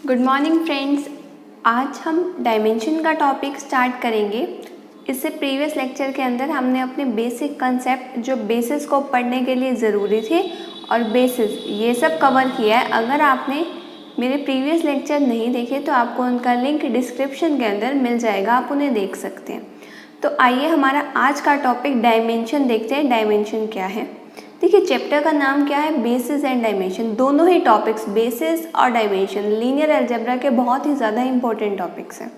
Good morning friends. आज हम dimension का टॉपिक स्टार्ट करेंगे। इससे प्रीवियस लेक्चर के अंदर हमने अपने बेसिक कंसेप्ट जो बेसिस को पढ़ने के लिए ज़रूरी थे और बेसिस ये सब कवर किया है। अगर आपने मेरे प्रीवियस लेक्चर नहीं देखे तो आपको उनका लिंक डिस्क्रिप्शन के अंदर मिल जाएगा, आप उन्हें देख सकते हैं। तो आइए हमारा आज का टॉपिक डायमेंशन देखते हैं। डायमेंशन क्या है? देखिए, चैप्टर का नाम क्या है? Basis and dimension. दोनों ही टॉपिक्स, बेसिस और डायमेंशन, लीनियर अलजेब्रा के बहुत ही ज़्यादा इंपॉर्टेंट टॉपिक्स हैं।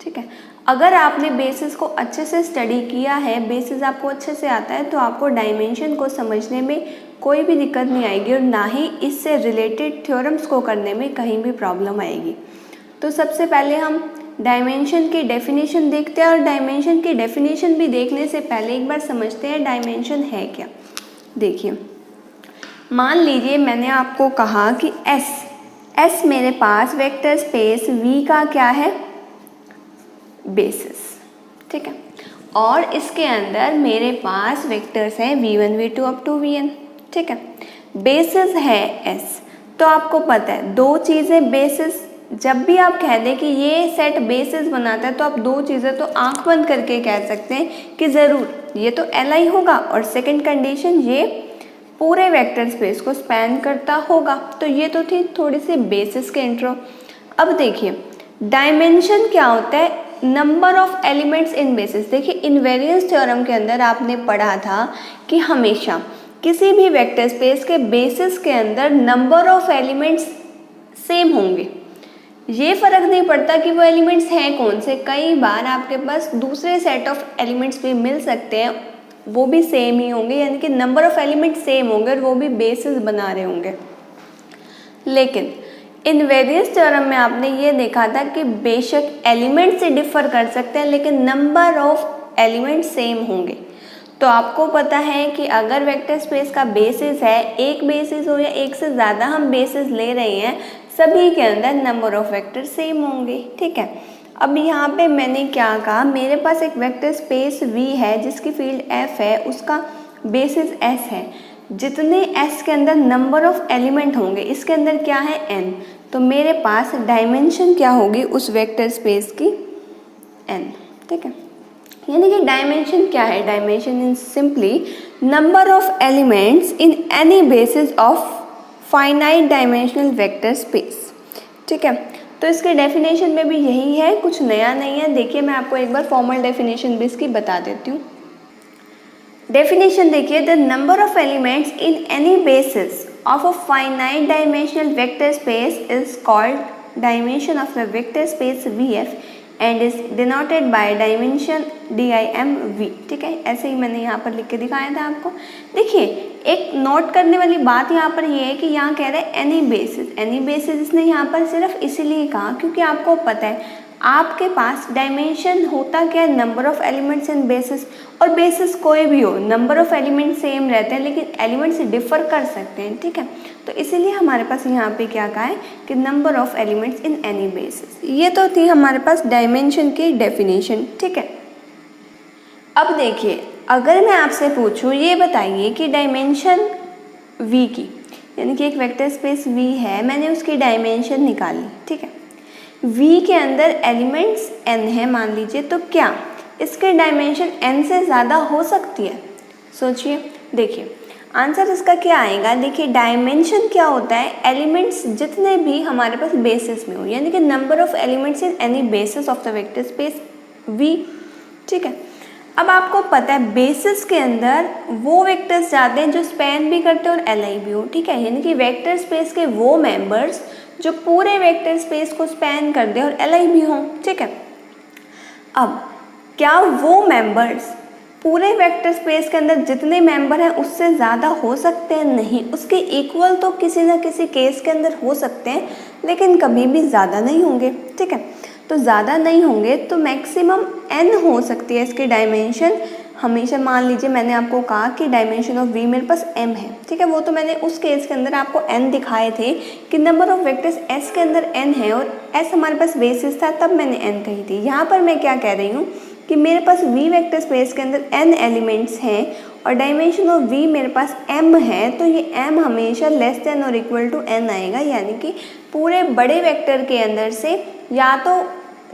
ठीक है, अगर आपने बेसिस को अच्छे से स्टडी किया है, बेसिस आपको अच्छे से आता है, तो आपको डायमेंशन को समझने में कोई भी दिक्कत नहीं आएगी और ना ही इससे रिलेटेड थ्योरम्स को करने में कहीं भी प्रॉब्लम आएगी। तो सबसे पहले हम डायमेंशन की डेफिनेशन देखते हैं और डायमेंशन की डेफिनेशन भी देखने से पहले एक बार समझते हैं डायमेंशन है क्या। देखिए, मान लीजिए मैंने आपको कहा कि एस मेरे पास वेक्टर स्पेस V का क्या है? बेसिस। ठीक है, और इसके अंदर मेरे पास वेक्टर्स हैं V1 V2 up to Vn। ठीक है, बेसिस है S। तो आपको पता है दो चीज़ें बेसिस, जब भी आप कह दें कि ये सेट बेसिस बनाता है तो आप दो चीज़ें तो आंख बंद करके कह सकते हैं कि ज़रूर ये तो Li होगा, और सेकंड कंडीशन ये पूरे वेक्टर स्पेस को स्पैन करता होगा। तो ये तो थी थोड़ी सी बेसिस के इंट्रो। अब देखिए, डायमेंशन क्या होता है? Number of elements in basis. देखिए, इनवेरिएंस थ्योरम के अंदर आपने पढ़ा था कि हमेशा किसी भी वेक्टर स्पेस के बेसिस के अंदर नंबर ऑफ एलिमेंट्स सेम होंगे। ये फर्क नहीं पड़ता कि वो एलिमेंट्स हैं कौन से, कई बार आपके पास दूसरे सेट ऑफ एलिमेंट्स भी मिल सकते हैं, वो भी सेम ही होंगे, यानी कि नंबर ऑफ एलिमेंट्स सेम होंगे और वो भी बेसिस बना रहे होंगे। लेकिन इनवेरिएंस थ्योरम में आपने ये देखा था कि बेशक एलिमेंट से डिफर कर सकते हैं लेकिन नंबर ऑफ एलिमेंट्स सेम होंगे। तो आपको पता है कि अगर वेक्टर स्पेस का बेसिस है, एक बेसिस हो या एक से ज़्यादा हम बेसिस ले रहे हैं, सभी के अंदर नंबर ऑफ वेक्टर सेम होंगे। ठीक है, अब यहाँ पे मैंने क्या कहा, मेरे पास एक वेक्टर स्पेस V है जिसकी फील्ड F है, उसका बेसिस S है। जितने S के अंदर नंबर ऑफ एलिमेंट होंगे, इसके अंदर क्या है? N। तो मेरे पास डायमेंशन क्या होगी उस वेक्टर स्पेस की? N। ठीक है, यानी कि डायमेंशन क्या है? Dimension is simply number of elements in any basis of finite dimensional vector space. ठीक है, तो इसके डेफिनेशन में भी यही है, कुछ नया नहीं है। देखिए, मैं आपको एक बार फॉर्मल डेफिनेशन भी इसकी बता देती हूँ। डेफिनेशन देखिए, the number of elements in any basis of a finite dimensional vector space is called dimension of the vector space VF and is denoted by dimension DIMV। ठीक है, ऐसे ही मैंने यहाँ पर लिख के दिखाया था आपको। देखिए, एक नोट करने वाली बात यहाँ पर ये है कि यहाँ कह रहे हैं एनी बेसिस। एनी बेसिस इसने यहाँ पर सिर्फ इसीलिए कहा क्योंकि आपको पता है आपके पास डायमेंशन होता क्या है? Number of elements in basis. और बेसिस कोई भी हो, नंबर ऑफ एलिमेंट सेम रहते हैं लेकिन एलिमेंट्स डिफर कर सकते हैं। ठीक है, तो इसीलिए हमारे पास यहाँ पे क्या कहा है कि number of elements in any basis. ये तो थी हमारे पास डायमेंशन की डेफिनेशन। ठीक है, अब देखिए, अगर मैं आपसे पूछूं ये बताइए कि डायमेंशन V की, यानी कि एक वेक्टर स्पेस V है, मैंने उसकी डायमेंशन निकाली। ठीक है, V के अंदर एलिमेंट्स N है मान लीजिए, तो क्या इसके डायमेंशन N से ज़्यादा हो सकती है? सोचिए। देखिए, आंसर इसका क्या आएगा? देखिए, डायमेंशन क्या होता है? एलिमेंट्स जितने भी हमारे पास बेसिस में हो, यानी कि number of elements in any basis of the vector space V। ठीक है, अब आपको पता है बेसिस के अंदर वो वेक्टर्स जाते हैं जो स्पैन भी करते हैं और Li भी हो। ठीक है, यानी कि वेक्टर स्पेस के वो मेंबर्स जो पूरे वेक्टर स्पेस को स्पैन कर दे और Li भी हों। ठीक है, अब क्या वो मेंबर्स पूरे वेक्टर स्पेस के अंदर जितने मेंबर हैं उससे ज़्यादा हो सकते हैं? नहीं, उसके इक्वल तो किसी न किसी केस के अंदर हो सकते हैं लेकिन कभी भी ज़्यादा नहीं होंगे। ठीक है, तो ज़्यादा नहीं होंगे तो मैक्सिमम N हो सकती है इसकी डायमेंशन। हमेशा मान लीजिए मैंने आपको कहा कि डायमेंशन ऑफ V मेरे पास M है। ठीक है, वो तो मैंने उस केस के अंदर आपको N दिखाए थे कि नंबर ऑफ वेक्टर्स S के अंदर N है और S हमारे पास बेसिस था, तब मैंने N कही थी। यहाँ पर मैं क्या कह रही हूँ कि मेरे पास V वेक्टर स्पेस के अंदर N एलिमेंट्स हैं और डायमेंशन ऑफ v मेरे पास m है, तो ये m हमेशा लेस देन और इक्वल टू n आएगा, यानी कि पूरे बड़े वेक्टर के अंदर से या तो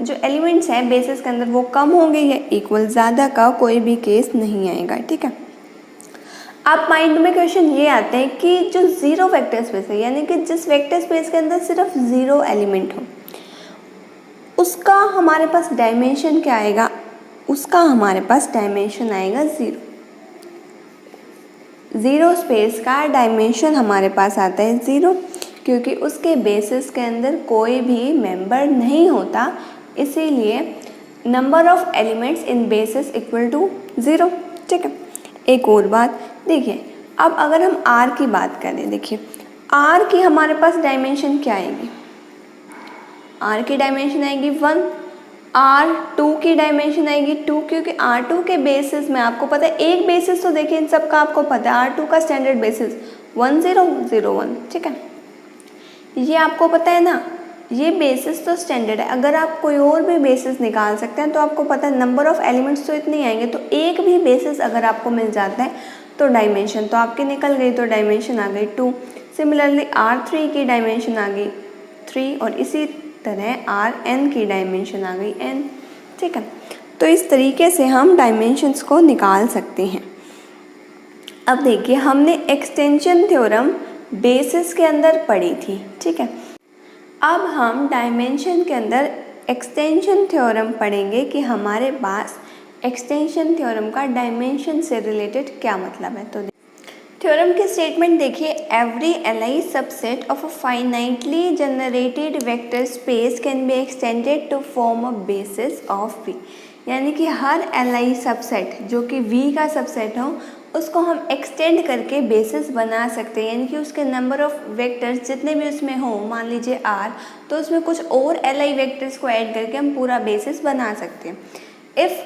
जो एलिमेंट्स हैं बेसिस के अंदर वो कम होंगे या इक्वल, ज़्यादा का कोई भी केस नहीं आएगा। ठीक है, अब माइंड में क्वेश्चन ये आते हैं कि जो ज़ीरो वेक्टर स्पेस है, यानी कि जिस वेक्टर स्पेस के अंदर सिर्फ ज़ीरो एलिमेंट हो, उसका हमारे पास डायमेंशन क्या आएगा? उसका हमारे पास डायमेंशन आएगा ज़ीरो। ज़ीरो स्पेस का डायमेंशन हमारे पास आता है ज़ीरो, क्योंकि उसके बेसिस के अंदर कोई भी मेंबर नहीं होता, इसीलिए number of elements in basis equal to zero. ठीक है, एक और बात देखिए, अब अगर हम R की बात करें, देखिए R की हमारे पास डायमेंशन क्या आएगी? R की डायमेंशन आएगी 1, R2 की डायमेंशन आएगी 2, क्योंकि R2 के बेसिस में आपको पता है, एक बेसिस तो देखिए इन सब का आपको पता है, R2 का स्टैंडर्ड बेसिस 1 0 0 1। ठीक है, ये आपको पता है ना, ये बेसिस तो स्टैंडर्ड है। अगर आप कोई और भी बेसिस निकाल सकते हैं तो आपको पता है नंबर ऑफ एलिमेंट्स तो इतने आएंगे, तो एक भी बेसिस अगर आपको मिल जाता है तो डायमेंशन तो आपकी निकल गई, तो डायमेंशन आ गई 2। सिमिलरली R3 की डायमेंशन आ गई 3, और इसी तरह Rn की डायमेंशन आ गई n। ठीक है, तो इस तरीके से हम डायमेंशंस को निकाल सकते हैं। अब देखिए, हमने एक्सटेंशन थ्योरम बेसिस के अंदर पढ़ी थी। ठीक है, अब हम डायमेंशन के अंदर एक्सटेंशन थ्योरम पढ़ेंगे कि हमारे पास एक्सटेंशन थ्योरम का डायमेंशन से रिलेटेड क्या मतलब है। तो थ्योरम की स्टेटमेंट देखिए, every LI subset of a finitely generated vector space can be extended to form a basis of V, यानी कि हर एलआई सबसेट जो कि वी का सबसेट हो उसको हम एक्सटेंड करके बेसिस बना सकते हैं, यानी कि उसके नंबर ऑफ वेक्टर्स जितने भी उसमें हो, मान लीजिए R, तो उसमें कुछ और एलआई वेक्टर्स को ऐड करके हम पूरा बेसिस बना सकते हैं। इफ़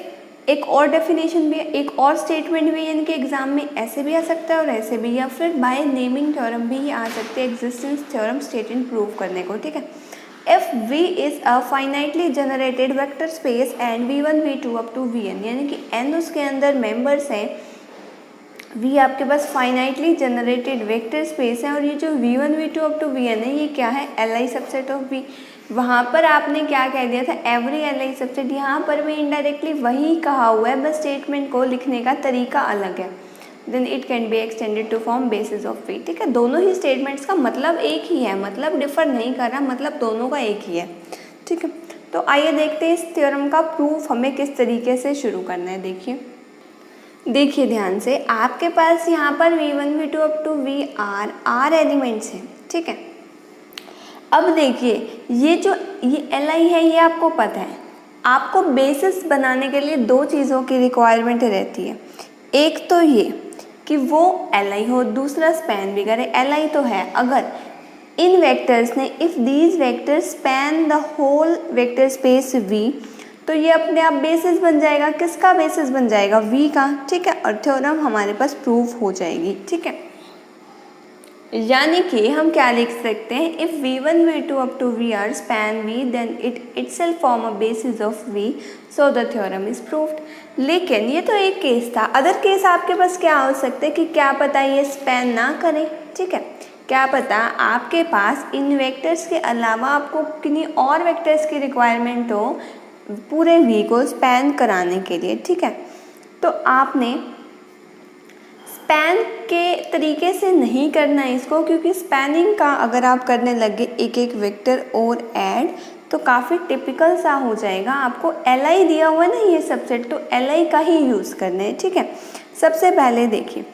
एक और डेफिनेशन भी है, एक और स्टेटमेंट भी है, यानी कि एग्जाम में ऐसे भी आ सकता है और ऐसे भी, या फिर बाय नेमिंग थ्योरम भी आ सकते हैं एग्जिस्टेंस थ्योरम स्टेटमेंट प्रूव करने को। ठीक है, if V is a finitely generated vector space and V1 V2 up to Vn, यानी कि n उसके अंदर मेंबर्स हैं, V आपके पास फाइनाइटली जनरेटेड वेक्टर स्पेस है, और ये जो V1 V2 up to Vn है ये क्या है? LI subset of V। वहाँ पर आपने क्या कह दिया था? Every LI subset. यहाँ पर भी इनडायरेक्टली वही कहा हुआ है, बस स्टेटमेंट को लिखने का तरीका अलग है। Then it can be extended to form basis of V। ठीक है, दोनों ही स्टेटमेंट्स का मतलब एक ही है, मतलब डिफर नहीं कर रहा, मतलब दोनों का एक ही है। ठीक है, तो आइए देखते हैं इस थ्योरम का प्रूफ हमें किस तरीके से शुरू करना है। देखिए ध्यान से, आपके पास यहाँ पर V1 V2 up to VR R elements हैं। ठीक है, अब देखिए ये जो ये LI है ये आपको पता है, आपको बेसिस बनाने के लिए दो चीज़ों की रिक्वायरमेंट रहती है। एक तो ये कि वो LI हो, दूसरा स्पैन भी करे। LI तो है, अगर इन वेक्टर्स ने if these vectors span the whole vector space V, तो ये अपने आप बेसिस बन जाएगा। किसका बेसिस बन जाएगा? V का। ठीक है, और थ्योरम हमारे पास प्रूफ हो जाएगी। ठीक है, यानी कि हम क्या लिख सकते हैं? If V1 V2 up to VR span V, then it itself form a basis of V, so the theorem is proved. लेकिन ये तो एक केस था, अदर केस आपके पास क्या हो सकते हैं कि क्या पता ये स्पैन ना करें। ठीक है, क्या पता आपके पास इन वेक्टर्स के अलावा आपको किन्हीं और वेक्टर्स की रिक्वायरमेंट हो पूरे V को स्पैन कराने के लिए। ठीक है, तो आपने स्पैन के तरीके से नहीं करना है इसको, क्योंकि स्पैनिंग का अगर आप करने लगे एक एक वेक्टर और ऐड तो काफ़ी टिपिकल सा हो जाएगा। आपको LI दिया हुआ है ना ये सबसेट, तो LI का ही यूज़ करना है। ठीक है, सबसे पहले देखिए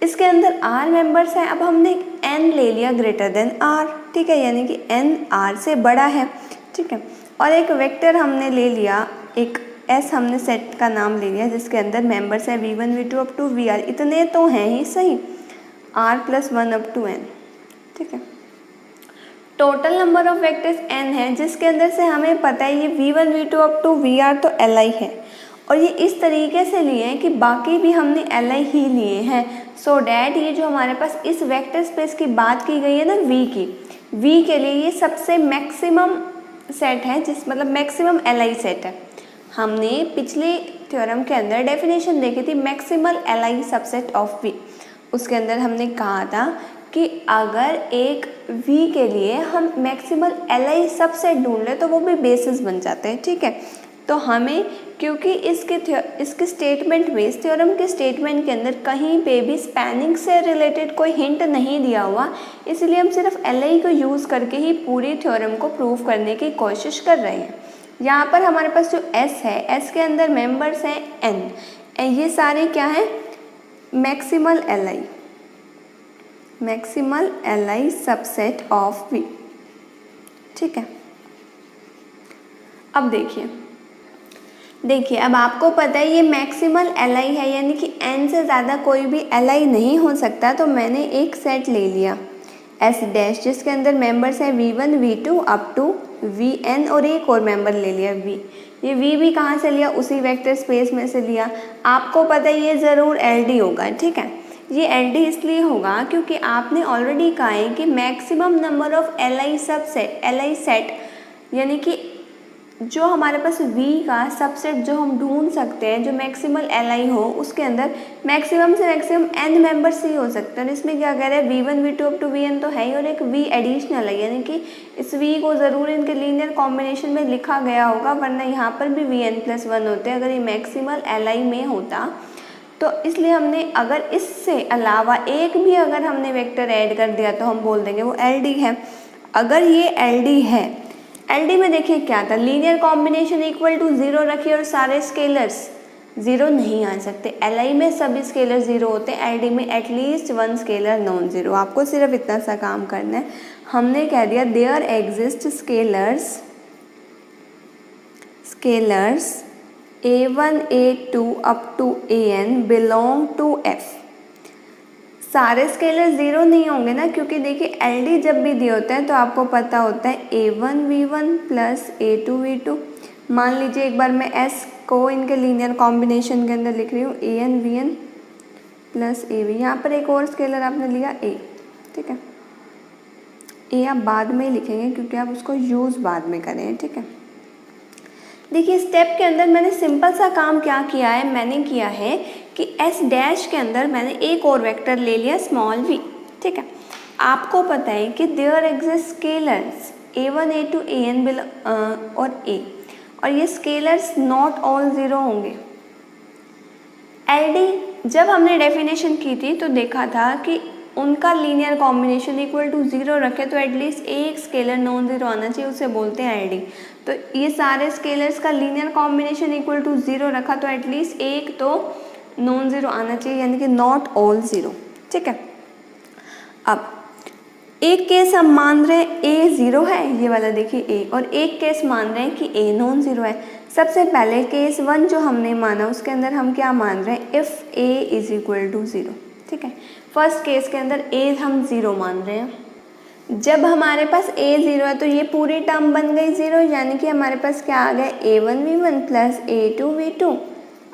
इसके अंदर R मेंबर्स हैं। अब हमने N ले लिया ग्रेटर देन R। ठीक है, यानी कि N R से बड़ा है। ठीक है, और एक वेक्टर हमने ले लिया, एक S हमने सेट का नाम ले लिया जिसके अंदर मेंबर्स है V1 V2 up to VR। इतने तो हैं ही सही, R+1 अप टू N। ठीक है, total number of vectors N है, जिसके अंदर से हमें पता है ये V1 V2 up to VR तो LI है, और ये इस तरीके से लिए हैं कि बाकी भी हमने LI ही लिए हैं, सो डैट ये जो हमारे पास इस वेक्टर स्पेस की बात की गई है ना V की, V के लिए ये सबसे मैक्सिमम सेट है, जिस मतलब मैक्सिमम LI सेट है। हमने पिछले थ्योरम के अंदर डेफिनेशन देखी थी maximal LI subset of V. उसके अंदर हमने कहा था कि अगर एक वी के लिए हम मैक्सिमल एलआई सबसेट ढूंढ लें तो वो भी बेसिस बन जाते हैं, ठीक है। तो हमें क्योंकि इसके स्टेटमेंट में, इस थ्योरम के स्टेटमेंट के अंदर कहीं पे भी स्पैनिंग से रिलेटेड कोई हिंट नहीं दिया हुआ, इसलिए हम सिर्फ एलआई को यूज़ करके ही पूरी थ्योरम को प्रूव करने की कोशिश कर रहे हैं। यहाँ पर हमारे पास जो एस है, एस के अंदर मेंबर्स हैं एन, ये सारे क्या हैं, maximal LI subset of V, ठीक है। अब देखिए अब आपको पता है ये मैक्सिमल एलआई है, यानी कि एन से ज़्यादा कोई भी एलआई नहीं हो सकता। तो मैंने एक सेट ले लिया एस डैश, जिसके अंदर मेंबर्स है V1 V2 up to Vn, और एक और मेंबर ले लिया V। ये V भी कहाँ से लिया, उसी वेक्टर स्पेस में से लिया। आपको पता है ये ज़रूर LD होगा, ठीक है। ये LD इसलिए होगा क्योंकि आपने ऑलरेडी कहा है कि maximum number of LI set, यानी कि जो हमारे पास V का सबसेट जो हम ढूंढ सकते हैं, जो मैक्सिमल एलआई हो, उसके अंदर मैक्सिमम से मैक्सिमम n मेंबर्स ही हो सकते हैं। इसमें क्या कह रहे हैं, V1 V2 up to Vn तो है ही, और एक V एडिशनल है, यानी कि इस V को ज़रूर इनके लीनियर कॉम्बिनेशन में लिखा गया होगा, वरना यहाँ पर भी Vn+1 होते अगर ये मैक्सिमल एलआई में होता। तो इसलिए हमने अगर इससे अलावा एक भी अगर हमने वेक्टर ऐड कर दिया तो हम बोल देंगे वो LD है। अगर ये LD है, LD में देखिए क्या था, लीनियर कॉम्बिनेशन इक्वल टू 0 रखिए और सारे स्केलर्स 0 नहीं आ सकते। LI में सभी स्केलर 0 होते हैं, LD में एटलीस्ट 1 स्केलर नॉन ज़ीरो। आपको सिर्फ इतना सा काम करना है, हमने कह दिया there exist scalars A1 A2 up to AN belong to F। सारे स्केलर 0 नहीं होंगे ना, क्योंकि देखिए LD जब भी दिए होते हैं तो आपको पता होता है A1 V1 plus A2 V2। मान लीजिए एक बार मैं S को इनके लीनियर कॉम्बिनेशन के अंदर लिख रही हूँ AN VN प्लस AV। यहाँ पर एक और स्केलर आपने लिया A, ठीक है। A आप बाद में ही लिखेंगे क्योंकि आप उसको यूज़ बाद में करें, ठीक है। देखिए स्टेप के अंदर मैंने सिंपल सा काम क्या किया है, मैंने किया है कि S डैश के अंदर मैंने एक और वेक्टर ले लिया स्मॉल v, ठीक है। आपको पता है कि there exist scalars A1 A2 AN और A, और ये स्केलर्स नॉट ऑल 0 होंगे। LD जब हमने डेफिनेशन की थी तो देखा था कि उनका लीनियर कॉम्बिनेशन इक्वल टू 0 रखे तो एटलीस्ट एक स्केलर नॉन ज़ीरो आना चाहिए, उसे बोलते हैं LD। तो ये सारे स्केलर्स का लीनियर कॉम्बिनेशन इक्वल टू 0 रखा तो एटलीस्ट एक तो नॉन ज़ीरो आना चाहिए, यानी कि नॉट ऑल 0, ठीक है। अब एक केस हम मान रहे हैं A 0 है, ये वाला देखिए A, और एक केस मान रहे हैं कि A नॉन ज़ीरो है। सबसे पहले केस 1 जो हमने माना उसके अंदर हम क्या मान रहे हैं, if A is equal to 0, ठीक है। फर्स्ट केस के अंदर A हम 0 मान रहे हैं। जब हमारे पास A 0 है तो ये पूरी टर्म बन गई 0, यानी कि हमारे पास क्या आ गया, A1 V1 plus A2 V2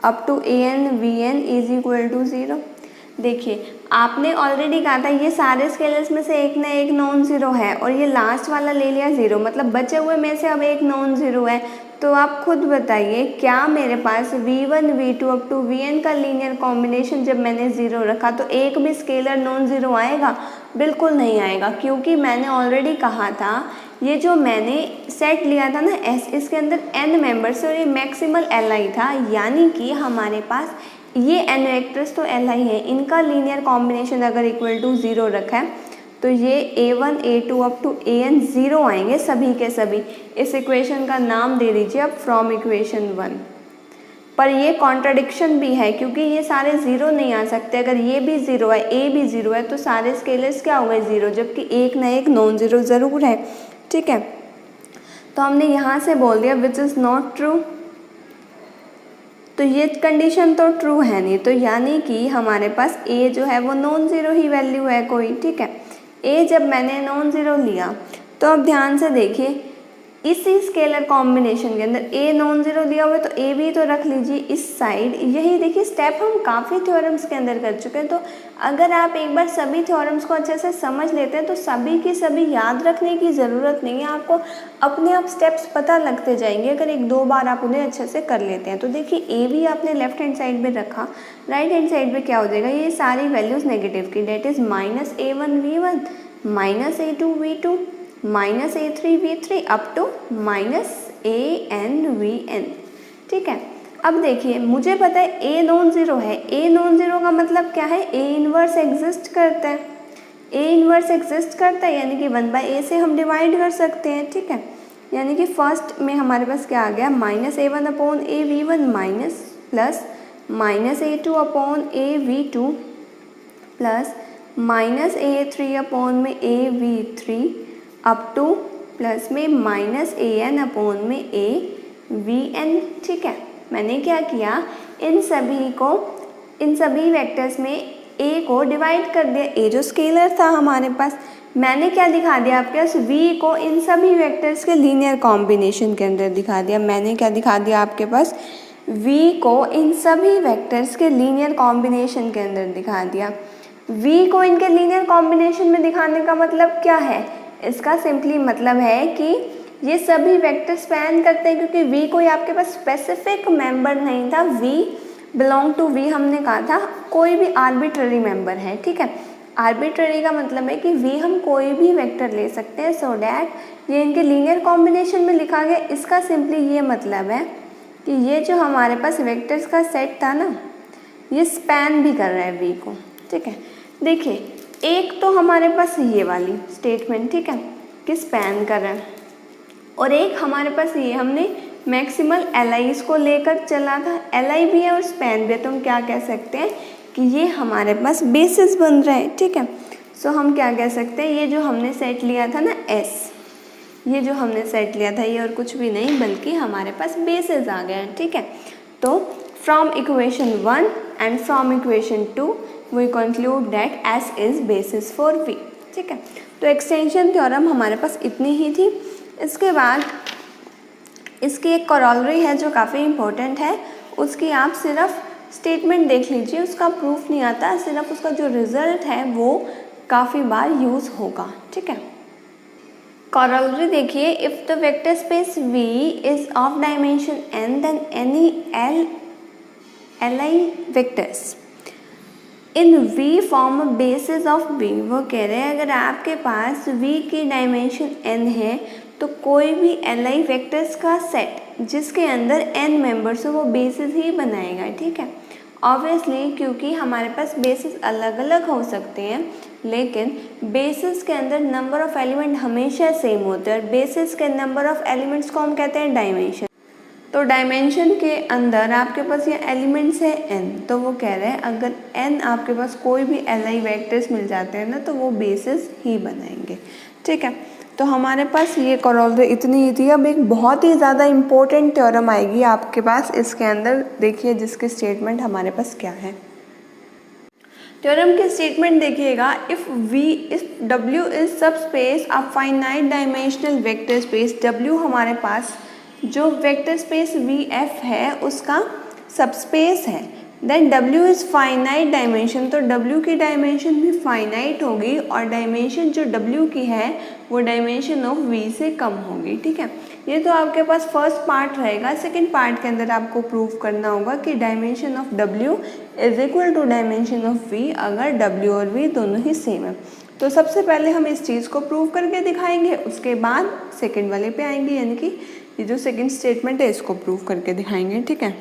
up to AN VN is equal to 0। देखिए आपने ऑलरेडी कहा था ये सारे स्केलर्स में से एक ना एक नॉन ज़ीरो है, और ये लास्ट वाला ले लिया 0, मतलब बचे हुए में से अब एक नॉन ज़ीरो है। तो आप खुद बताइए क्या मेरे पास V1 V2 up to Vn का लीनियर कॉम्बिनेशन जब मैंने 0 रखा तो एक भी स्केलर नॉन ज़ीरो आएगा? बिल्कुल नहीं आएगा, क्योंकि मैंने ऑलरेडी कहा था ये जो मैंने सेट लिया था ना S, इसके अंदर n मेंबर्स और ये मैक्सिमल Li था, यानी कि हमारे पास ये n वेक्टर्स तो Li है, इनका लीनियर कॉम्बिनेशन अगर इक्वल टू 0 रखा है तो ये A1 A2 up to AN 0 आएंगे सभी के सभी। इस इक्वेशन का नाम दे दीजिए अब फ्रॉम इक्वेशन 1। पर ये कॉन्ट्राडिक्शन भी है क्योंकि ये सारे 0 नहीं आ सकते। अगर ये भी 0 है, A भी 0 है, तो सारे स्केलर्स क्या हो गए 0, जबकि एक ना एक नॉन ज़ीरो ज़रूर है, ठीक है। तो हमने यहाँ से बोल दिया विच इज़ नॉट ट्रू, तो ये कंडीशन तो ट्रू है नहीं, तो यानी कि हमारे पास A जो है वो नॉन ज़ीरो ही वैल्यू है कोई, ठीक है। A जब मैंने नॉन ज़ीरो लिया तो अब ध्यान से देखिए इसी स्केलर कॉम्बिनेशन के अंदर ए नॉन जीरो दिया हुआ है तो ए भी तो रख लीजिए इस साइड। यही देखिए स्टेप हम काफ़ी थ्योरम्स के अंदर कर चुके हैं, तो अगर आप एक बार सभी थ्योरम्स को अच्छे से समझ लेते हैं तो सभी की सभी याद रखने की ज़रूरत नहीं है, आपको अपने आप स्टेप्स पता लगते जाएंगे अगर एक दो बार आप उन्हें अच्छे से कर लेते हैं। तो देखिए ए भी आपने लेफ्ट हैंड साइड में रखा, राइट हैंड साइड में क्या हो जाएगा, ये सारी वैल्यूज़ नेगेटिव की, that is -a1 v1 -a2 v2 -a3 v3 up to -an vn। ठीक है, अब देखिए मुझे पता है ए नॉन ज़ीरो है, ए नॉन ज़ीरो का मतलब क्या है, ए इनवर्स एग्जिस्ट करता है, ए इनवर्स एग्जिस्ट करता है यानी कि 1/a से हम डिवाइड कर सकते हैं। ठीक है, यानी कि फर्स्ट में हमारे पास क्या आ गया, -a1/a v1 minus plus -a2/a v2 plus -a3/a v3 up two plus में -an/a ठीक है, मैंने क्या किया, इन सभी वेक्टर्स में a को डिवाइड कर दिया, a जो स्केलर था हमारे पास, मैंने क्या दिखा दिया आपके पास, v को इन सभी वेक्टर्स के लीनियर कॉम्बिनेशन के अंदर दिखा दिया। मैंने क्या दिखा दिया आपके पास, v को इन सभी वेक्टर्स के लीनियर कॉम्बिनेशन के अंदर दिखा दिया। v को इनके लीनियर कॉम्बिनेशन में दिखाने का मतलब क्या है, इसका सिंपली मतलब है कि ये सभी वेक्टर स्पैन करते हैं, क्योंकि v कोई आपके पास स्पेसिफिक मेंबर नहीं था, v बिलोंग टू v हमने कहा था, कोई भी आर्बिट्ररी मेंबर है। ठीक है, आर्बिट्ररी का मतलब है कि v हम कोई भी वेक्टर ले सकते हैं, सो डैट ये इनके लीनियर कॉम्बिनेशन में लिखा गया। इसका सिंपली ये मतलब है कि ये जो हमारे पास वेक्टर्स का सेट था ना, ये स्पैन भी कर रहा है v को। ठीक है, देखिए एक तो हमारे पास ये वाली स्टेटमेंट, ठीक है, कि स्पैन कर रहा है, और एक हमारे पास ये हमने मैक्सिमल एलाइज को लेकर चला था, एलाई भी है और स्पैन भी है, तो हम क्या कह सकते हैं कि ये हमारे पास बेसिस बन रहा है। ठीक है, सो हम क्या कह सकते हैं, ये जो हमने सेट लिया था ना S, ये जो हमने सेट लिया था ये और कुछ भी नहीं बल्कि हमारे पास बेसिस आ गया है। ठीक है, तो from equation 1 and from equation 2 we conclude that S is basis for V। ठीक है, तो एक्सटेंशन थ्योरम हमारे पास इतनी ही थी। इसके बाद इसकी एक कॉरोलरी है जो काफ़ी इम्पोर्टेंट है, उसकी आप सिर्फ स्टेटमेंट देख लीजिए, उसका प्रूफ नहीं आता, सिर्फ उसका जो रिजल्ट है वो काफ़ी बार यूज़ होगा। ठीक है, कॉरोलरी देखिए, if the vector space V is of dimension n then any li vectors in V form basis of V। वो कह रहे हैं अगर आपके पास V की डायमेंशन n है तो कोई भी li वेक्टर्स का सेट जिसके अंदर n मेंबर्स हो वो बेसिस ही बनाएगा। ठीक है, ऑब्वियसली क्योंकि हमारे पास बेसिस अलग अलग हो सकते हैं, लेकिन बेसिस के अंदर नंबर ऑफ एलिमेंट हमेशा सेम होते हैं, और बेसिस के नंबर ऑफ एलिमेंट्स को हम कहते हैं डायमेंशन। तो डायमेंशन के अंदर आपके पास ये एलिमेंट्स है n, तो वो कह रहे हैं अगर n आपके पास कोई भी li वेक्टर्स मिल जाते हैं ना तो वो बेसिस ही बनाएंगे। ठीक है, तो हमारे पास ये कॉरोलरी इतनी ही थी। अब एक बहुत ही ज़्यादा इम्पोर्टेंट थ्योरम आएगी आपके पास इसके अंदर, देखिए जिसकी स्टेटमेंट हमारे पास क्या है। थ्योरम की स्टेटमेंट देखिएगा, इफ़ W इज सब space of finite dimensional vector space, W हमारे पास जो वेक्टर स्पेस VF है उसका सबस्पेस है, then W is finite dimension, तो W की डायमेंशन भी फाइनाइट होगी और डायमेंशन जो W की है वो डायमेंशन ऑफ V से कम होगी। ठीक है, ये तो आपके पास फर्स्ट पार्ट रहेगा। सेकंड पार्ट के अंदर आपको प्रूव करना होगा कि dimension of W is equal to dimension of V अगर W और V दोनों ही सेम है। तो सबसे पहले हम इस चीज़ को प्रूव करके दिखाएंगे, उसके बाद सेकेंड वाले पे आएंगे, यानी कि ये जो सेकेंड स्टेटमेंट है इसको प्रूव करके दिखाएंगे। ठीक है,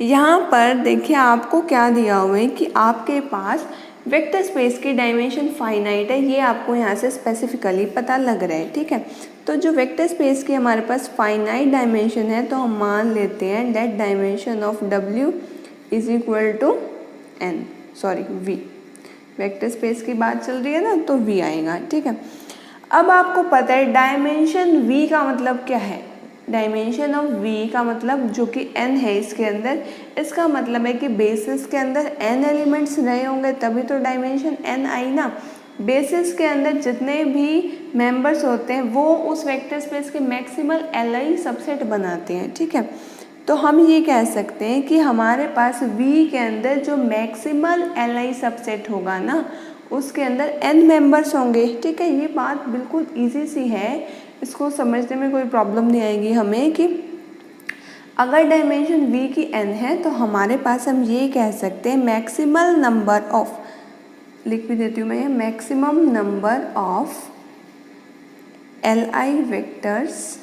यहाँ पर देखिए आपको क्या दिया हुआ है कि आपके पास वेक्टर स्पेस की डायमेंशन फाइनाइट है, ये आपको यहाँ से स्पेसिफिकली पता लग रहा है। ठीक है, तो जो वेक्टर स्पेस की हमारे पास फाइनाइट डायमेंशन है तो हम मान लेते हैं that dimension of W is equal to V। Vector space की बात चल रही है ना तो V आएगा। ठीक है, अब आपको पता है डायमेंशन V का मतलब क्या है, डायमेंशन ऑफ V का मतलब जो कि n है इसके अंदर, इसका मतलब है कि बेसिस के अंदर n एलिमेंट्स रहे होंगे तभी तो डायमेंशन n आई ना। बेसिस के अंदर जितने भी मेंबर्स होते हैं वो उस वेक्टर स्पेस के मैक्सिमल एलआई सबसेट बनाते हैं, ठीक है। तो हम ये कह सकते हैं कि हमारे पास V के अंदर जो मैक्सिमल एलआई सबसेट होगा ना, उसके अंदर n मेंबर्स होंगे, ठीक है। ये बात बिल्कुल इजी सी है, इसको समझने में कोई प्रॉब्लम नहीं आएगी हमें कि अगर डायमेंशन V की n है तो हमारे पास हम ये कह सकते हैं मैक्सिमल नंबर ऑफ, लिख भी देती हूँ मैं, maximum number of LI vectors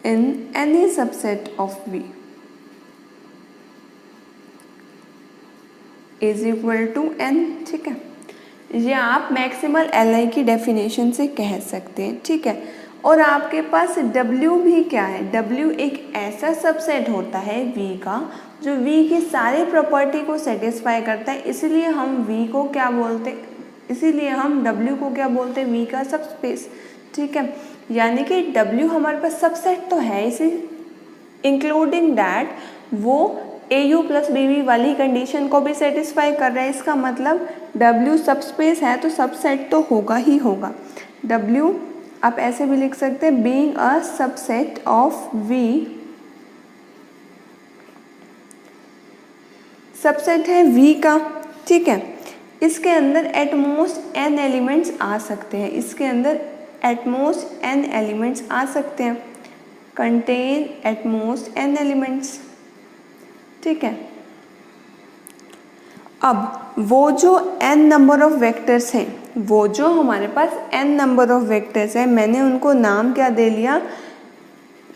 in any subset of V is equal to n, ठीक है। ये आप मैक्सिमल एलआई की डेफिनेशन से कह सकते हैं, ठीक है। और आपके पास W भी क्या है, W एक ऐसा सबसेट होता है V का जो V की सारी प्रॉपर्टी को सेटिस्फाई करता है, इसलिए हम V को क्या बोलते हैं, इसीलिए हम W को क्या बोलते हैं, V का सबस्पेस, ठीक है। यानी कि W हमारे पास सबसेट तो है, इसी इंक्लूडिंग डैट वो AU प्लस BV वाली कंडीशन को भी सेटिस्फाई कर रहा है। इसका मतलब W सबस्पेस है तो सबसेट तो होगा ही होगा। W आप ऐसे भी लिख सकते हैं, being a subset of V, subset है V का, ठीक है। इसके अंदर एटमोस्ट n एलिमेंट्स आ सकते हैं, इसके अंदर एटमोस्ट n एलिमेंट्स आ सकते हैं, कंटेन एटमोस्ट n एलिमेंट्स, ठीक है। अब वो जो n नंबर ऑफ वेक्टर्स हैं, वो जो हमारे पास n नंबर ऑफ वेक्टर्स हैं, मैंने उनको नाम क्या दे लिया,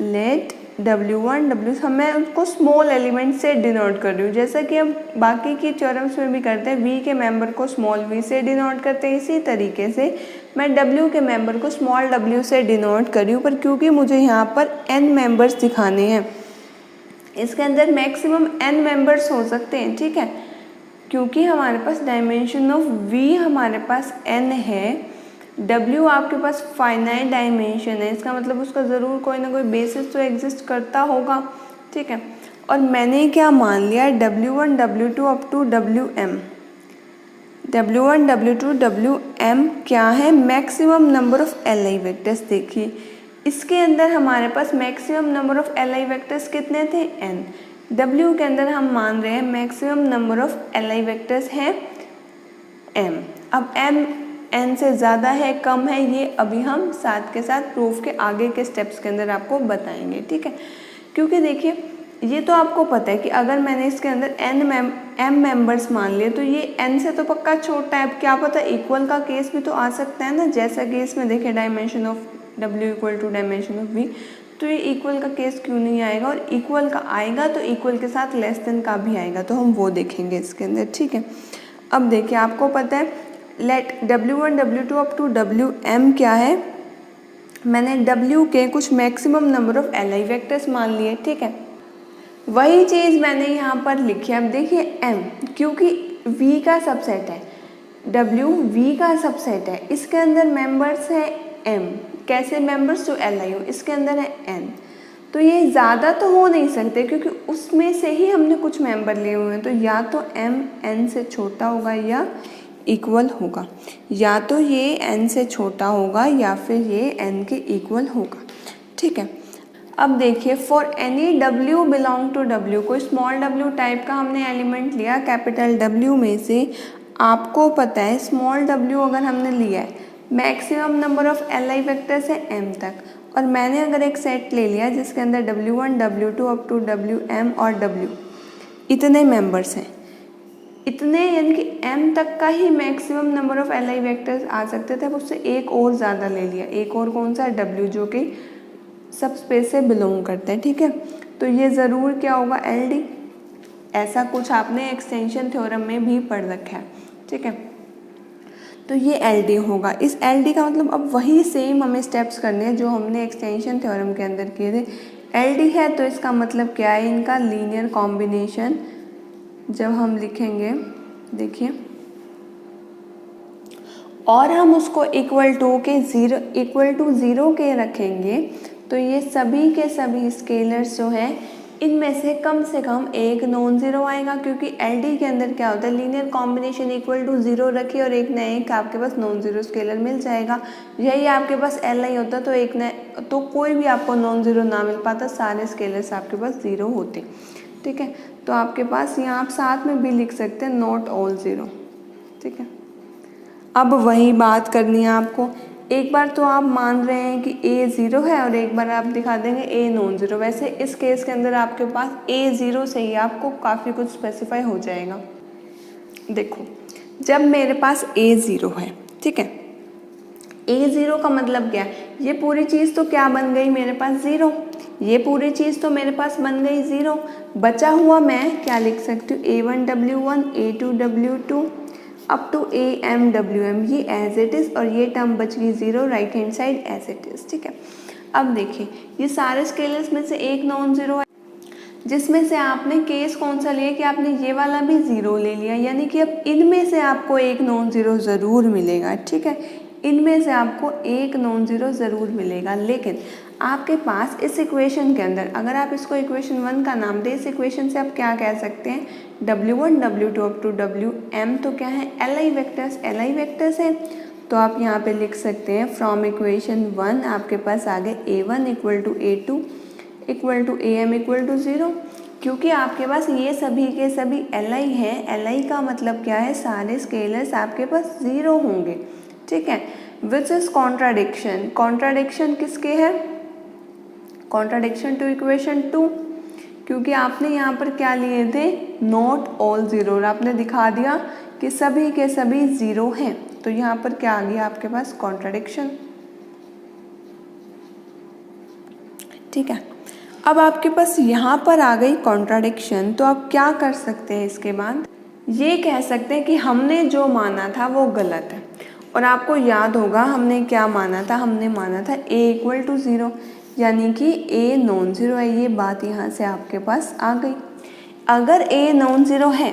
लेट W1 W, मैं उसको स्मॉल एलिमेंट से डिनोट कर रही हूँ, जैसा कि हम बाकी की थ्योरम्स में भी करते हैं, V के मेंबर को स्मॉल v से डिनोट करते हैं, इसी तरीके से मैं W के मेंबर को स्मॉल w से डिनोट कर रही हूँ। पर क्योंकि मुझे यहाँ पर n मेंबर्स दिखाने हैं, इसके अंदर मैक्सिमम n मेंबर्स हो सकते हैं, ठीक है। क्योंकि हमारे पास डायमेंशन ऑफ V हमारे पास n है, W आपके पास फाइनाइट डायमेंशन है, इसका मतलब उसका ज़रूर कोई ना कोई बेसिस तो एग्जिस्ट करता होगा, ठीक है। और मैंने क्या मान लिया, W1 W2 up to WM, W1 W2 WM क्या है, maximum number of LI vectors. देखिए इसके अंदर हमारे पास maximum number of LI vectors कितने थे, n। W के अंदर हम मान रहे हैं maximum number of LI vectors हैं m। अब m n से ज़्यादा है कम है, ये अभी हम साथ के साथ प्रूफ के आगे के स्टेप्स के अंदर आपको बताएंगे, ठीक है। क्योंकि देखिए ये तो आपको पता है कि अगर मैंने इसके अंदर m मेंबर्स मान लिए तो ये n से तो पक्का छोटा है। अब क्या पता इक्वल का केस भी तो आ सकता है ना, जैसा कि इसमें देखिए dimension of W equal to dimension of V, तो ये इक्वल का केस क्यों नहीं आएगा, और इक्वल का आएगा तो इक्वल के साथ लेस देन का भी आएगा, तो हम वो देखेंगे इसके अंदर, ठीक है। अब देखिए आपको पता है late W1 W2 up to WM क्या है, मैंने W के कुछ maximum number of LI vectors मान लिए, ठीक है। वही चीज़ मैंने यहाँ पर लिखी है। अब देखिए M क्योंकि V का सबसेट है, W V का सबसेट है, इसके अंदर मेंबर्स है M, कैसे मेंबर्स, जो LI हो, इसके अंदर है N, तो ये ज़्यादा तो हो नहीं सकते क्योंकि उसमें से ही हमने कुछ मेंबर लिए हुए हैं, तो या तो M N से छोटा होगा या इक्वल होगा, या तो ये n से छोटा होगा या फिर ये n के इक्वल होगा, ठीक है। अब देखिए for any W belong to W, कोई स्मॉल w टाइप का हमने एलिमेंट लिया कैपिटल W में से, आपको पता है स्मॉल w अगर हमने लिया है maximum number of LI vectors है m तक, और मैंने अगर एक सेट ले लिया जिसके अंदर W1 W2 up to WM और W इतने मेंबर्स हैं, इतने यानी कि m तक का ही maximum number of LI vectors आ सकते थे, अब उससे एक और ज़्यादा ले लिया, एक और कौन सा, W, जो कि सब स्पेस से बिलोंग करते हैं, ठीक है। तो ये ज़रूर क्या होगा, LD, ऐसा कुछ आपने एक्सटेंशन थ्योरम में भी पढ़ रखा है, ठीक है। तो ये LD होगा, इस LD का मतलब अब वही सेम हमें स्टेप्स करने हैं जो हमने एक्सटेंशन थ्योरम के अंदर किए थे। LD है तो इसका मतलब क्या है, इनका लीनियर कॉम्बिनेशन जब हम लिखेंगे, देखिए, और हम उसको इक्वल टू 0 के रखेंगे तो ये सभी के सभी स्केलर्स जो हैं इनमें से कम एक नॉन ज़ीरो आएगा, क्योंकि एलडी के अंदर क्या होता है, linear combination equal to zero रखिए और एक ना एक आपके पास नॉन ज़ीरो स्केलर मिल जाएगा। यही आपके पास एल आई होता तो एक ना तो कोई भी आपको नॉन ज़ीरो ना मिल पाता, सारे स्केलर्स आपके पास ज़ीरो होते। ठीक है, तो आपके पास यहाँ आप साथ में भी लिख सकते हैं नॉट ऑल ज़ीरो। ठीक है, अब वही बात करनी है आपको। एक बार तो आप मान रहे हैं कि ए ज़ीरो है और एक बार आप दिखा देंगे ए नॉन ज़ीरो। वैसे इस केस के अंदर आपके पास ए ज़ीरो से ही आपको काफ़ी कुछ स्पेसिफाई हो जाएगा। देखो, जब मेरे पास ए ज़ीरो है, ठीक है, ए ज़ीरो का मतलब क्या है, ये पूरी चीज़ तो क्या बन गई मेरे पास ज़ीरो, ये पूरी चीज़ तो मेरे पास बन गई ज़ीरो। बचा हुआ मैं क्या लिख सकती हूँ, A1W1 A2W2 up to AMWM, ये एज इट इज़, और ये टर्म बच गई zero right hand side as it is. ठीक है, अब देखिए ये सारे स्केलर्स में से एक नॉन ज़ीरो है, जिसमें से आपने केस कौन सा लिया कि आपने ये वाला भी ज़ीरो ले लिया, यानी कि अब इनमें से आपको एक नॉन ज़ीरो ज़रूर मिलेगा। ठीक है, इनमें से आपको एक नॉन ज़ीरो ज़रूर मिलेगा, लेकिन आपके पास इस इक्वेशन के अंदर, अगर आप इसको इक्वेशन 1 का नाम दें, इस इक्वेशन से आप क्या कह सकते हैं, W1 W2 up to Wm तो क्या है, Li वेक्टर्स हैं। तो आप यहाँ पे लिख सकते हैं फ्रॉम इक्वेशन 1 आपके पास आगे A1 equal to A2 equal to AM equal to 0, क्योंकि आपके पास ये सभी के सभी Li हैं। Li का मतलब क्या है, सारे स्केलर्स आपके पास ज़ीरो होंगे। ठीक है, विच इज़ कॉन्ट्राडिक्शन, कॉन्ट्राडिक्शन किसके है, कॉन्ट्राडिक्शन टू इक्वेशन 2, क्योंकि आपने यहाँ पर क्या लिए थे, नॉट ऑल ज़ीरो, और आपने दिखा दिया कि सभी के सभी ज़ीरो हैं, तो यहाँ पर क्या आ गया आपके पास, कॉन्ट्राडिक्शन। ठीक है, अब आपके पास यहाँ पर आ गई कॉन्ट्राडिक्शन, तो आप क्या कर सकते हैं, इसके बाद ये कह सकते हैं कि हमने जो माना था वो गलत है। और आपको याद होगा हमने क्या माना था, हमने माना था a इक्वल टू 0, यानी कि a नॉन ज़ीरो है। ये बात यहाँ से आपके पास आ गई। अगर a नॉन ज़ीरो है,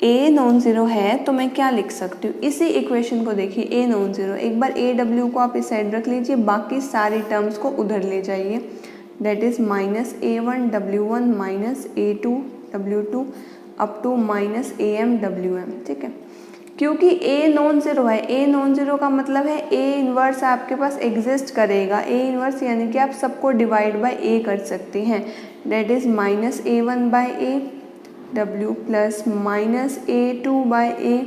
a नॉन ज़ीरो है तो मैं क्या लिख सकती हूँ, इसी इक्वेशन को देखिए, a नॉन ज़ीरो, एक बार AW को आप इस साइड रख लीजिए, बाकी सारी टर्म्स को उधर ले जाइए, that is minus A1W1 minus A2W2 up to minus AMWM। ठीक है, क्योंकि a नॉन ज़ीरो है, a नॉन ज़ीरो का मतलब है a इन्वर्स आपके पास एग्जिस्ट करेगा। a इन्वर्स यानी कि आप सबको डिवाइड बाय a कर सकते हैं, that is minus A1 by A W plus minus A2 by A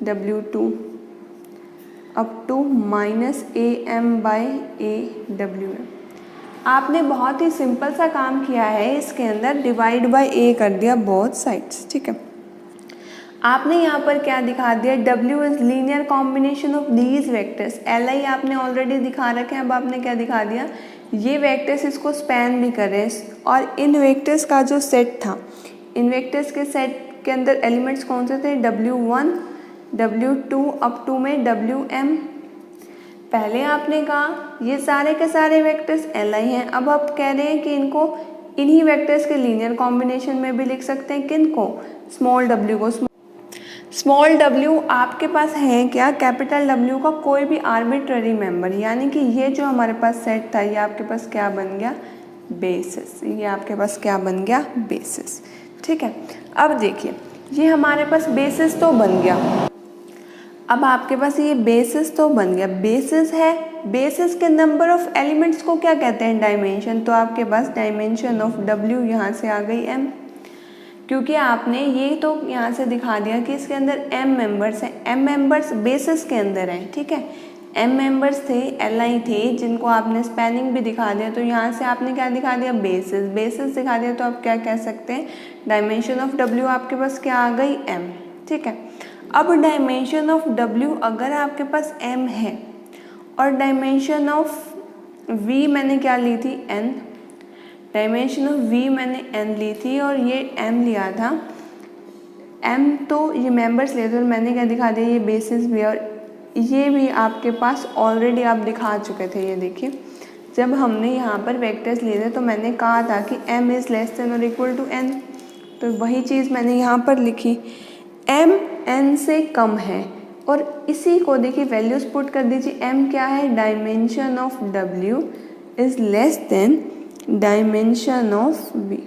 W2 up to minus AM by A WM। आपने बहुत ही सिंपल सा काम किया है, इसके अंदर डिवाइड बाय a कर दिया बोथ साइड्स। ठीक है, आपने यहाँ पर क्या दिखा दिया, W is linear combination of these vectors. Li आपने ऑलरेडी दिखा रखे हैं, अब आपने क्या दिखा दिया, ये वेक्टर्स इसको स्पैन भी कर रहे हैं, और इन वेक्टर्स का जो सेट था, इन वेक्टर्स के सेट के अंदर एलिमेंट्स कौन से थे, W1 W2 अप टू में Wm। पहले आपने कहा ये सारे के सारे वेक्टर्स Li हैं, अब आप कह रहे हैं कि इनको इन्हीं वेक्टर्स के लीनियर कॉम्बिनेशन में भी लिख सकते हैं, किनको, स्मॉल w को। स्मॉल w आपके पास है क्या, कैपिटल W का कोई भी आर्बिट्ररी मेंबर, यानी कि ये जो हमारे पास सेट था ये आपके पास क्या बन गया, बेसिस, ये आपके पास क्या बन गया, बेसिस। ठीक है, अब देखिए ये हमारे पास बेसिस तो बन गया, अब आपके पास ये बेसिस तो बन गया, बेसिस है, बेसिस के नंबर ऑफ एलिमेंट्स को क्या कहते हैं, डायमेंशन। तो आपके पास डायमेंशन ऑफ W यहाँ से आ गई m, क्योंकि आपने ये तो यहाँ से दिखा दिया कि इसके अंदर m मेंबर्स हैं, m मेंबर्स बेसिस के अंदर हैं। ठीक है, m मेंबर्स थे, Li थे, जिनको आपने स्पैनिंग भी दिखा दिया, तो यहाँ से आपने क्या दिखा दिया, बेसिस, बेसिस दिखा दिया, तो आप क्या कह सकते हैं, डायमेंशन ऑफ W आपके पास क्या आ गई, m। ठीक है, अब डायमेंशन ऑफ W अगर आपके पास m है और डायमेंशन ऑफ V मैंने क्या ली थी, n, डायमेंशन ऑफ V मैंने n ली थी और ये m लिया था, m तो ये मेंबर्स लिए थे और मैंने क्या दिखा दिया, ये बेसिस भी, और ये भी आपके पास ऑलरेडी आप दिखा चुके थे। ये देखिए जब हमने यहाँ पर वेक्टर्स लिए थे तो मैंने कहा था कि m इज़ लेस देन और इक्वल टू n, तो वही चीज़ मैंने यहाँ पर लिखी, m n से कम है, और इसी को देखिए वैल्यूज पुट कर दीजिए, m क्या है, dimension of W is less than dimension of V।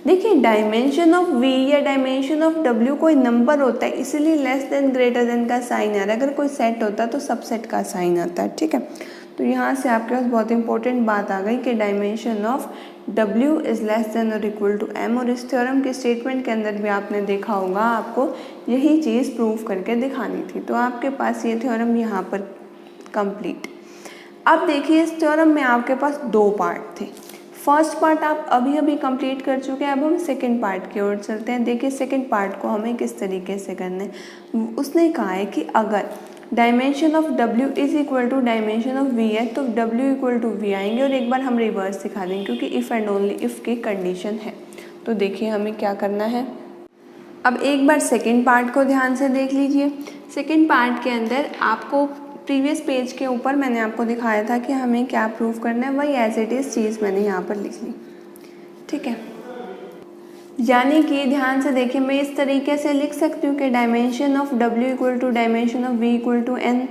देखिए डायमेंशन ऑफ v या डायमेंशन ऑफ w कोई नंबर होता है, इसीलिए लेस देन ग्रेटर देन का साइन आ रहा है। अगर कोई सेट होता तो सबसेट का साइन आता है, ठीक है। तो यहाँ से आपके पास बहुत इंपॉर्टेंट बात आ गई कि dimension of w is less than और इक्वल टू m, और इस थ्योरम के स्टेटमेंट के अंदर भी आपने देखा होगा आपको यही चीज़ प्रूव करके दिखानी थी। तो आपके पास ये थ्योरम यहाँ पर कंप्लीट। अब देखिए इस थ्योरम में आपके पास दो पार्ट थे। फर्स्ट पार्ट आप अभी अभी कंप्लीट कर चुके हैं, अब हम सेकंड पार्ट की ओर चलते हैं। देखिए सेकंड पार्ट को हमें किस तरीके से करना है। उसने कहा है कि अगर dimension of w is equal to dimension of v है तो w इक्वल टू v आएंगे, और एक बार हम रिवर्स दिखा देंगे क्योंकि इफ़ एंड ओनली इफ़ की कंडीशन है। तो देखिए हमें क्या करना है। अब एक बार सेकेंड पार्ट को ध्यान से देख लीजिए। सेकेंड पार्ट के अंदर आपको प्रीवियस पेज के ऊपर मैंने आपको दिखाया था कि हमें क्या प्रूव करना है, वही एज इट इज़ चीज़ मैंने यहाँ पर लिख ली, ठीक है। यानी कि ध्यान से देखिए मैं इस तरीके से लिख सकती हूँ कि dimension of w equal to dimension of v equal to n।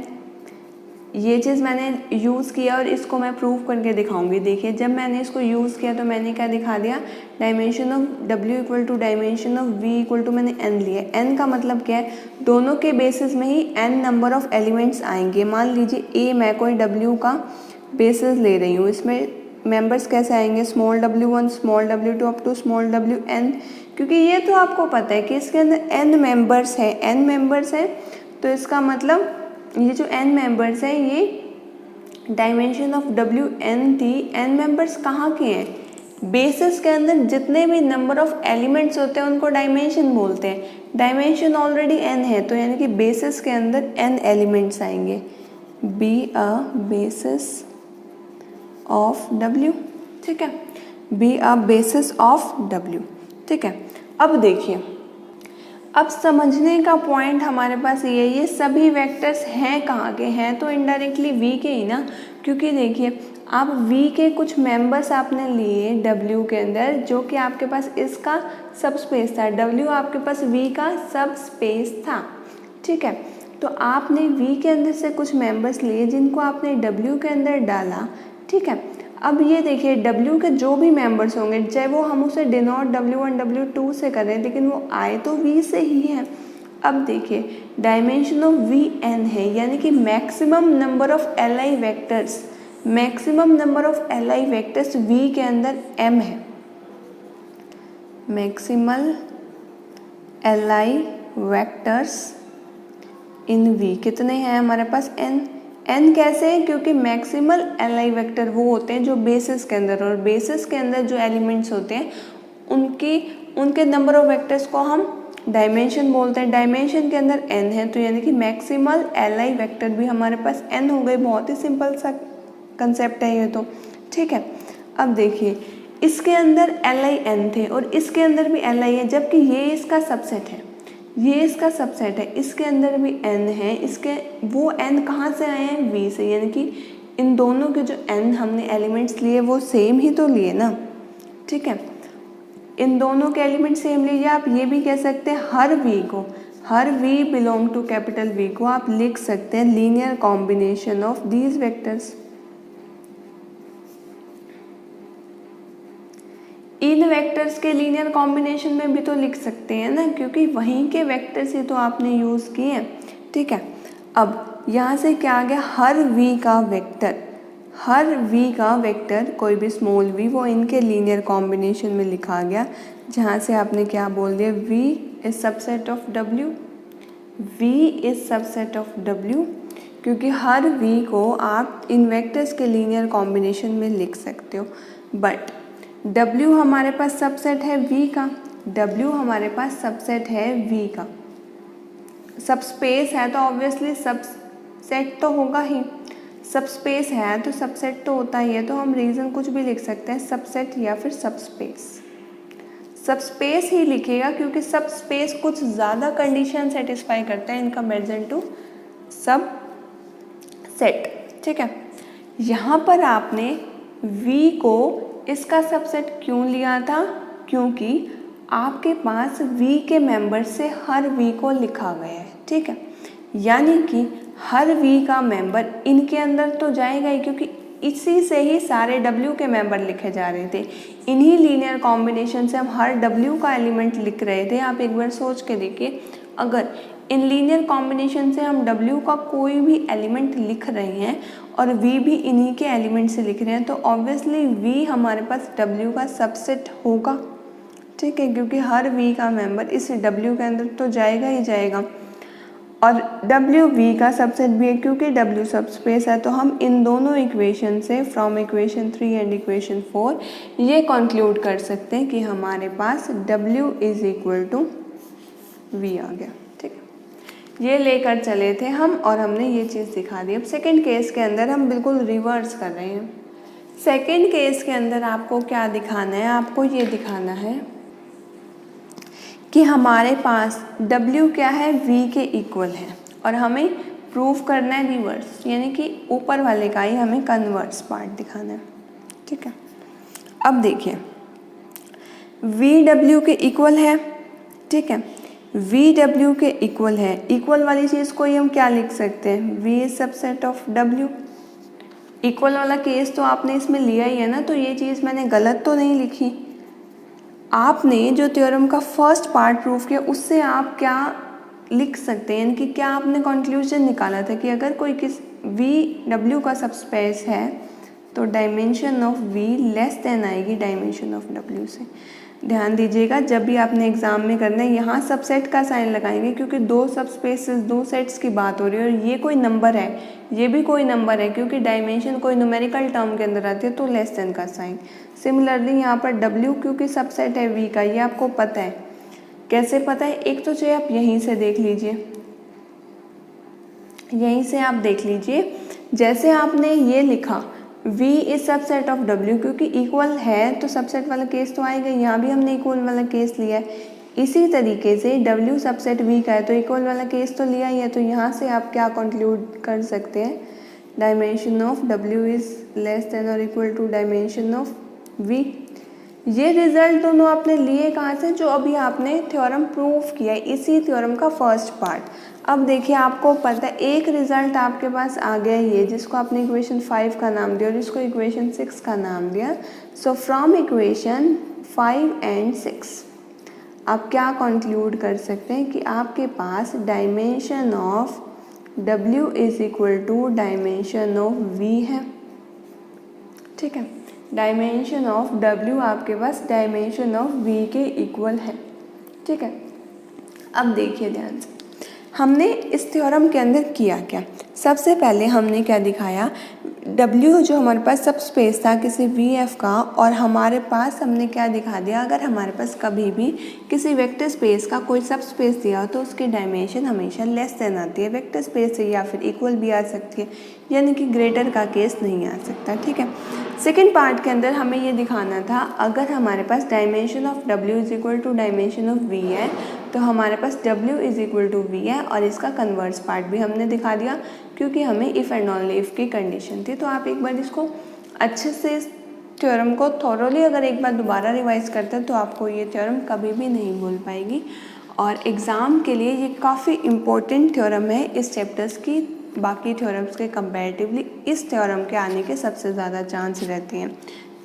ये चीज़ मैंने यूज़ किया और इसको मैं प्रूव करके दिखाऊंगी। देखिए जब मैंने इसको यूज़ किया तो मैंने क्या दिखा दिया, dimension of w equal to dimension of v equal to मैंने n लिया। n का मतलब क्या है, दोनों के बेसिस में ही n नंबर ऑफ एलिमेंट्स आएंगे। मान लीजिए a मैं कोई w का बेसिस ले रही हूँ, इसमें मेंबर्स कैसे आएंगे, small w1 small w2 up to small wn, क्योंकि ये तो आपको पता है कि इसके अंदर n मेंबर्स हैं। तो इसका मतलब ये जो n मेंबर्स हैं ये डायमेंशन ऑफ w n थी। n मेंबर्स कहाँ के हैं, बेसिस के अंदर जितने भी नंबर ऑफ एलिमेंट्स होते हैं उनको डायमेंशन बोलते हैं। डायमेंशन ऑलरेडी n है तो यानी कि बेसिस के अंदर n एलिमेंट्स आएंगे। Be a basis of w, ठीक है, be a basis of w, ठीक है। अब देखिए अब समझने का पॉइंट हमारे पास ये सभी वेक्टर्स हैं कहाँ के हैं, तो इनडायरेक्टली v के ही ना, क्योंकि देखिए आप v के कुछ मेंबर्स आपने लिए w के अंदर जो कि आपके पास इसका सब स्पेस था, w आपके पास v का सब स्पेस था, ठीक है। तो आपने v के अंदर से कुछ मेंबर्स लिए जिनको आपने w के अंदर डाला, ठीक है। अब ये देखिए w के जो भी मेंबर्स होंगे, चाहे वो हम उसे डिनोट w1 w2 से करें, लेकिन वो आए तो v से ही है। अब देखिए डायमेंशन ऑफ v n है, यानी कि maximum number of li vectors, maximum number of li vectors v के अंदर m है। Maximal li vectors in v कितने हैं हमारे पास, n। n कैसे है, क्योंकि मैक्सिमल li वेक्टर वो होते हैं जो बेसिस के अंदर, और बेसिस के अंदर जो एलिमेंट्स होते हैं उनके नंबर ऑफ वेक्टर्स को हम डायमेंशन बोलते हैं। डायमेंशन के अंदर n है तो यानी कि मैक्सिमल li वेक्टर भी हमारे पास n हो गए। बहुत ही सिंपल सा कंसेप्ट है ये तो, ठीक है। अब देखिए इसके अंदर li n थे और इसके अंदर भी li है, जबकि ये इसका सबसेट है, ये इसका सबसेट है, इसके अंदर भी n है, इसके वो n कहाँ से आए हैं, v से, यानी कि इन दोनों के जो n हमने एलिमेंट्स लिए वो सेम ही तो लिए ना, ठीक है। इन दोनों के एलिमेंट सेम लीजिए। आप ये भी कह सकते हैं हर v belong to capital V को आप लिख सकते हैं linear combination of these vectors. इन वेक्टर्स के लीनियर कॉम्बिनेशन में भी तो लिख सकते हैं ना, क्योंकि वहीं के वेक्टर्स ही तो आपने यूज़ किए हैं, ठीक है। अब यहाँ से क्या आ गया, हर v का वेक्टर कोई भी स्मॉल v वो इनके लीनियर कॉम्बिनेशन में लिखा गया, जहाँ से आपने क्या बोल दिया, v is subset of w, क्योंकि हर v को आप इन वेक्टर्स के लीनियर कॉम्बिनेशन में लिख सकते हो। बट w हमारे पास सबसेट है v का, सब स्पेस है तो ऑब्वियसली सबसेट तो होगा ही, सब स्पेस है तो सबसेट तो होता ही है। तो हम रीज़न कुछ भी लिख सकते हैं, सबसेट या फिर सब स्पेस ही लिखेगा, क्योंकि सब स्पेस कुछ ज़्यादा कंडीशन सेटिस्फाई करता है इन कंपैरिजन टू सब सेट, ठीक है। यहाँ पर आपने v को इसका सबसेट क्यों लिया था, क्योंकि आपके पास v के मेंबर से हर v को लिखा गया है, ठीक है। यानी कि हर v का मेंबर इनके अंदर तो जाएगा ही, क्योंकि इसी से ही सारे W के मेंबर लिखे जा रहे थे। इन्हीं लीनियर कॉम्बिनेशन से हम हर W का एलिमेंट लिख रहे थे। आप एक बार सोच के देखिए, अगर इन लीनियर कॉम्बिनेशन से हम W का कोई भी एलिमेंट लिख रहे हैं और V भी इन्हीं के एलिमेंट से लिख रहे हैं, तो ऑब्वियसली V हमारे पास W का सबसेट होगा, ठीक है, क्योंकि हर V का मेंबर इस W के अंदर तो जाएगा ही जाएगा, और W V का सबसेट भी है क्योंकि W सबस्पेस है। तो हम इन दोनों इक्वेशन से, फ्रॉम इक्वेशन 3 एंड इक्वेशन 4, ये कंक्लूड कर सकते हैं कि हमारे पास W is equal to V आ गया, ठीक है। ये लेकर चले थे हम और हमने ये चीज़ दिखा दी। अब सेकेंड केस के अंदर हम बिल्कुल रिवर्स कर रहे हैं। सेकेंड केस के अंदर आपको क्या दिखाना है, आपको ये दिखाना है कि हमारे पास W क्या है, V के इक्वल है, और हमें प्रूव करना है रिवर्स, यानी कि ऊपर वाले का ही हमें कन्वर्स पार्ट दिखाना है, ठीक है। अब देखिए, V W के इक्वल है, ठीक है, V W के इक्वल है। इक्वल वाली चीज़ को ही हम क्या लिख सकते हैं, V is subset of W। Equal वाला केस तो आपने इसमें लिया ही है ना, तो ये चीज़ मैंने गलत तो नहीं लिखी। आपने जो थ्योरम का फर्स्ट पार्ट प्रूफ किया उससे आप क्या लिख सकते हैं, यानी कि क्या आपने कंक्लूजन निकाला था कि अगर कोई V W का सबस्पेस है तो dimension of V less than आएगी डायमेंशन ऑफ W से। ध्यान दीजिएगा, जब भी आपने एग्जाम में करना है यहाँ सबसेट का साइन लगाएंगे, क्योंकि दो सबस्पेसेस, दो सेट्स की बात हो रही है, और ये कोई नंबर है, ये भी कोई नंबर है, क्योंकि डायमेंशन कोई न्यूमेरिकल टर्म के अंदर आती है तो लेस देन का साइन। सिमिलरली यहाँ पर W क्योंकि सबसेट है V का, ये आपको पता है। कैसे पता है, एक तो चाहिए आप यहीं से देख लीजिए, यहीं से आप देख लीजिए, जैसे आपने ये लिखा V is subset of W, क्योंकि इक्वल है तो सबसेट वाला केस तो आएगा, यहाँ भी हमने इक्वल वाला केस लिया है। इसी तरीके से W सबसेट V का है तो इक्वल वाला केस तो लिया ही है, तो यहाँ से आप क्या कंक्लूड कर सकते हैं, dimension of W is less than और equal to dimension of V। ये रिजल्ट दोनों आपने लिए कहाँ से, जो अभी आपने थ्योरम प्रूव किया है, इसी थ्योरम का फर्स्ट पार्ट। अब देखिए, आपको पता है एक रिजल्ट आपके पास आ गया ये, जिसको आपने इक्वेशन 5 का नाम दिया और इसको इक्वेशन 6 का नाम दिया। सो फ्रॉम इक्वेशन 5 एंड 6 आप क्या कंक्लूड कर सकते हैं कि आपके पास dimension of W is equal to dimension of V है, ठीक है। डायमेंशन ऑफ W आपके पास डायमेंशन ऑफ V के इक्वल है, ठीक है। अब देखिए ध्यान से, हमने इस थ्योरम के अंदर किया क्या, सबसे पहले हमने क्या दिखाया, W जो हमारे पास सब स्पेस था किसी VF का, और हमारे पास हमने क्या दिखा दिया, अगर हमारे पास कभी भी किसी वेक्टर स्पेस का कोई सब स्पेस दिया हो तो उसकी डायमेंशन हमेशा लेस देन आती है वेक्टर स्पेस से, या फिर इक्वल भी आ सकती है, यानी कि ग्रेटर का केस नहीं आ सकता, ठीक है। सेकेंड पार्ट के अंदर हमें ये दिखाना था, अगर हमारे पास dimension of W is equal to dimension of V है तो हमारे पास W is equal to V है, और इसका कन्वर्स पार्ट भी हमने दिखा दिया क्योंकि हमें इफ़ एंड ओनली इफ़ की कंडीशन थी। तो आप एक बार इसको अच्छे से, इस थ्योरम को थॉरोली अगर एक बार दोबारा रिवाइज करते हैं तो आपको ये थ्योरम कभी भी नहीं भूल पाएगी, और एग्ज़ाम के लिए ये काफ़ी इम्पोर्टेंट थ्योरम है इस चैप्टर्स की, बाकी थ्योरम्स के कंपैरेटिवली इस थ्योरम के आने के सबसे ज़्यादा चांस रहते हैं,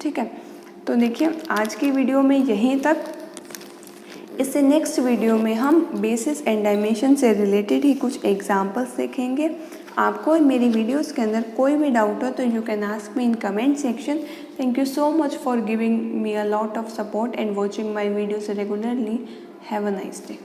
ठीक है। तो देखिए, आज की वीडियो में यहीं तक। इससे नेक्स्ट वीडियो में हम बेसिस एंड डायमेंशन से रिलेटेड ही कुछ एग्जांपल्स देखेंगे। आपको मेरी वीडियोस के अंदर कोई भी डाउट हो तो you can ask me in comment section. Thank you so much for giving me a lot of support and watching my videos regularly. Have a nice day.